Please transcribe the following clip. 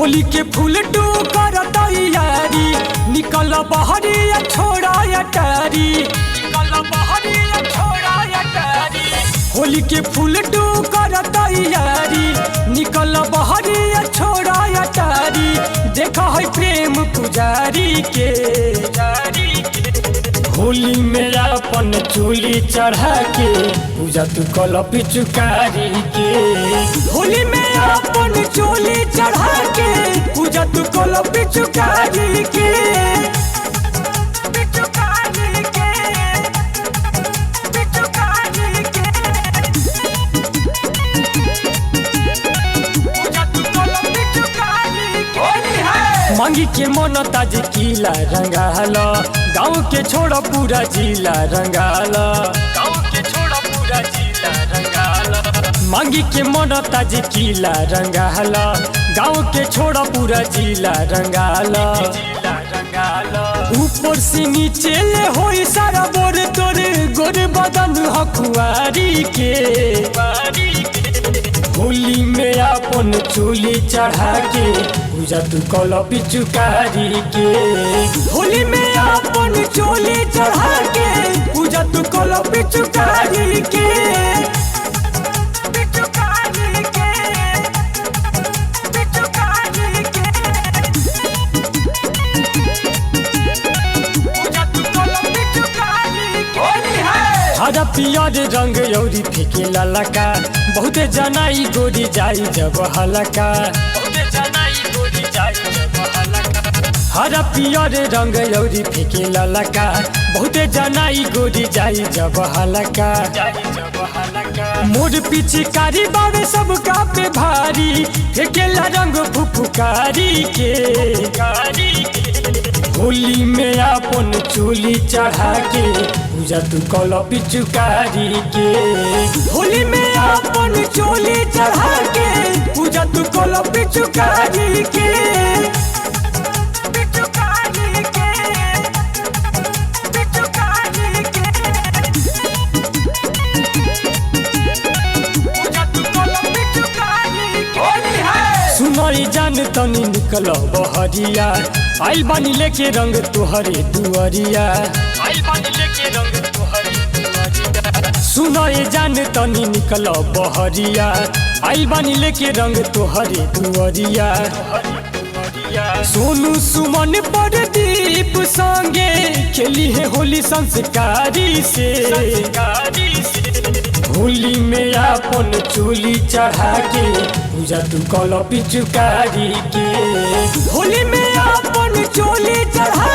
होली के फूल टू कर तैयारी निकल बहरी छोड़ा अटारी होली के फूल टू कर तैयारी निकल बहरी छोड़ा अटारी देखा है प्रेम पुजारी के होली में अपन चूली चढ़ा के पूजा तू कल पिचुकारी के होली में अपन चूली चढ़ा के पूजा तू कल पिचुकारी के मांगी के मन ताज किला रंगाला गाँव के छोड़ा पूरा जिला रंगाला मांगी के मन ताज किला रंगाला गाँव के छोड़ा पूरा जिला रंगाला ऊपर से नीचे ले होई सारा बोर तोर गोर बदन हकुआरी के होली में अपन चूली चढ़ा के पूजा तू कल पिचुकारी के होली में अपन चूली चढ़ा के पूजा तू कल पिचुकारी के हरा पियर रंग यौरी फेंके ललका बहुते जनाई गोरी जाई जब हलका हरा पियर रंग यौरी फेंके ललका बहुते जनाई गोरी जाई जब हलका मोर पिचकारी बावे सबका पे भारी फेंकेला रंग फुफुकारी के होली में अपन चूली चढ़ा के पूजा तू कल पिचुकारी के होली में अपन चूली चढ़ा के पूजा तू कल पिचुकारी के सुनरी जान तनी निकल बहरिया आइल बानी लेके रंग तुहरे दुआरिया सुनरी जान तनी निकल बहरिया आइल बानी लेके रंग तुहरे दुआरिया सोनू सुमन प्रदीप संगे खेली है होली संस्कारी से होली में अपन चूली चढ़ा के पूजा तू कल पिचुकारी के होली में अपन चूली चढ़ा